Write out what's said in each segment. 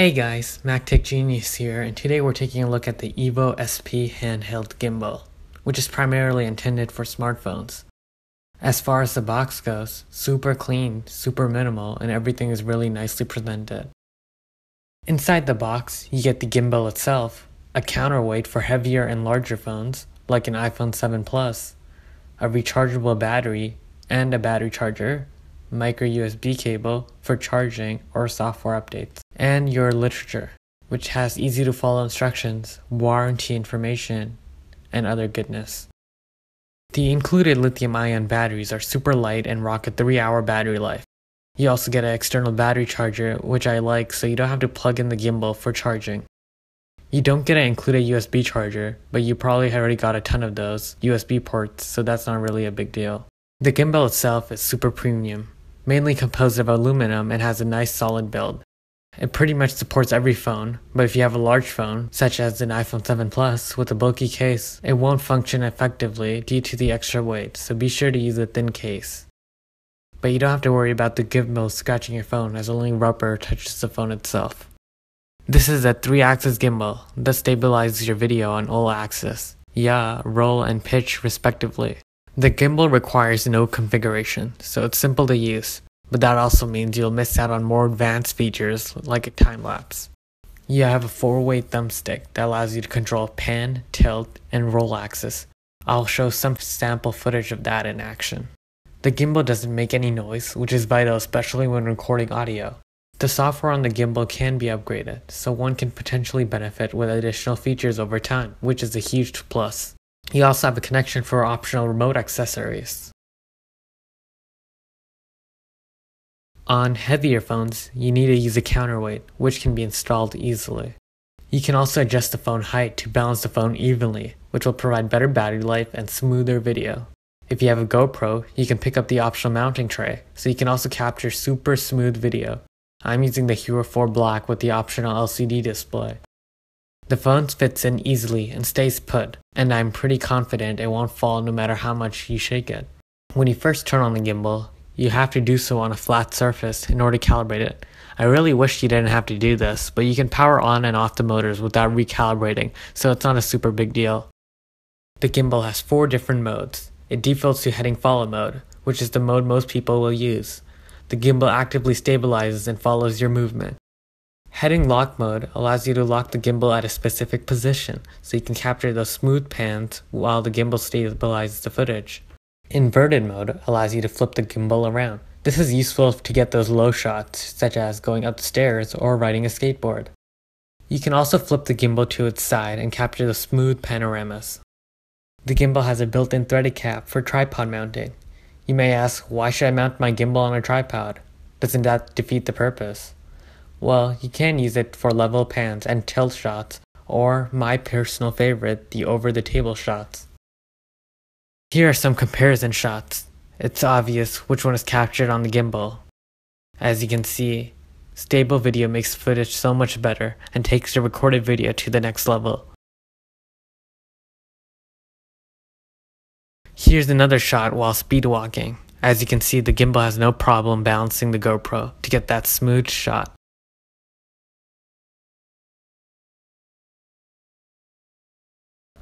Hey guys, MacTech Genius here, and today we're taking a look at the EVO SP handheld gimbal, which is primarily intended for smartphones. As far as the box goes, super clean, super minimal, and everything is really nicely presented. Inside the box, you get the gimbal itself, a counterweight for heavier and larger phones, like an iPhone 7 Plus, a rechargeable battery, and a battery charger, micro USB cable for charging or software updates, and your literature, which has easy to follow instructions, warranty information, and other goodness. The included lithium-ion batteries are super light and rock a 3-hour battery life. You also get an external battery charger, which I like, so you don't have to plug in the gimbal for charging. You don't get an included USB charger, but you probably already got a ton of those USB ports, so that's not really a big deal. The gimbal itself is super premium, mainly composed of aluminum and has a nice solid build. It pretty much supports every phone, but if you have a large phone, such as an iPhone 7 Plus with a bulky case, it won't function effectively due to the extra weight, so be sure to use a thin case. But you don't have to worry about the gimbal scratching your phone, as only rubber touches the phone itself. This is a 3-axis gimbal that stabilizes your video on all axes, yaw, roll, and pitch respectively. The gimbal requires no configuration, so it's simple to use, but that also means you'll miss out on more advanced features like a time-lapse. You have a 4-way thumbstick that allows you to control pan, tilt, and roll axis. I'll show some sample footage of that in action. The gimbal doesn't make any noise, which is vital especially when recording audio. The software on the gimbal can be upgraded, so one can potentially benefit with additional features over time, which is a huge plus. You also have a connection for optional remote accessories. On heavier phones, you need to use a counterweight, which can be installed easily. You can also adjust the phone height to balance the phone evenly, which will provide better battery life and smoother video. If you have a GoPro, you can pick up the optional mounting tray, so you can also capture super smooth video. I'm using the Hero 4 Black with the optional LCD display. The phone fits in easily and stays put, and I'm pretty confident it won't fall no matter how much you shake it. When you first turn on the gimbal, you have to do so on a flat surface in order to calibrate it. I really wish you didn't have to do this, but you can power on and off the motors without recalibrating, so it's not a super big deal. The gimbal has 4 different modes. It defaults to heading follow mode, which is the mode most people will use. The gimbal actively stabilizes and follows your movement. Heading lock mode allows you to lock the gimbal at a specific position, so you can capture those smooth pans while the gimbal stabilizes the footage. Inverted mode allows you to flip the gimbal around. This is useful to get those low shots, such as going up the stairs or riding a skateboard. You can also flip the gimbal to its side and capture the smooth panoramas. The gimbal has a built-in threaded cap for tripod mounting. You may ask, why should I mount my gimbal on a tripod? Doesn't that defeat the purpose? Well, you can use it for level pans and tilt shots, or my personal favorite, the over-the-table shots. Here are some comparison shots. It's obvious which one is captured on the gimbal. As you can see, stable video makes footage so much better and takes the recorded video to the next level. Here's another shot while speed walking. As you can see, the gimbal has no problem balancing the GoPro to get that smooth shot.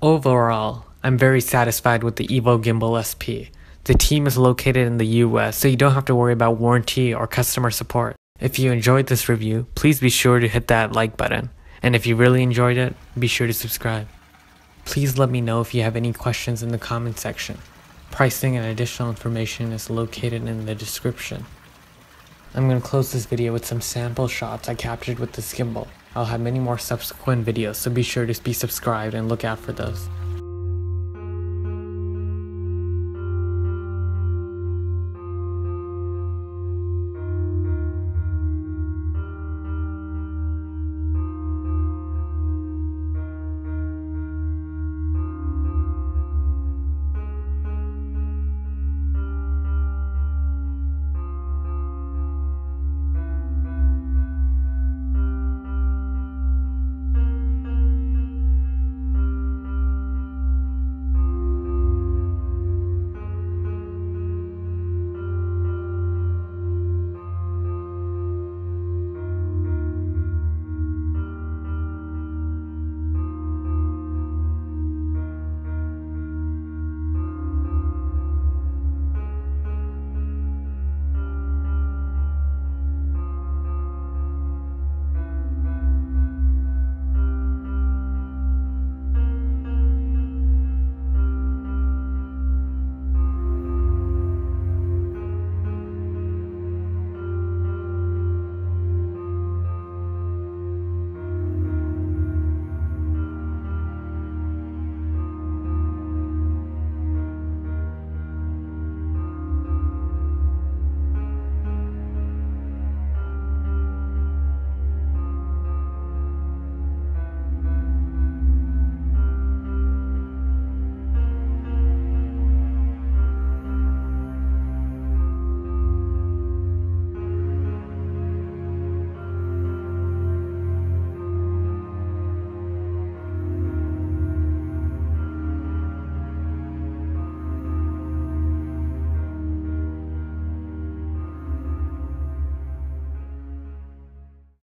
Overall, I'm very satisfied with the EVO Gimbal SP. The team is located in the US, so you don't have to worry about warranty or customer support. If you enjoyed this review, please be sure to hit that like button. And if you really enjoyed it, be sure to subscribe. Please let me know if you have any questions in the comment section. Pricing and additional information is located in the description. I'm going to close this video with some sample shots I captured with this gimbal. I'll have many more subsequent videos, so be sure to be subscribed and look out for those.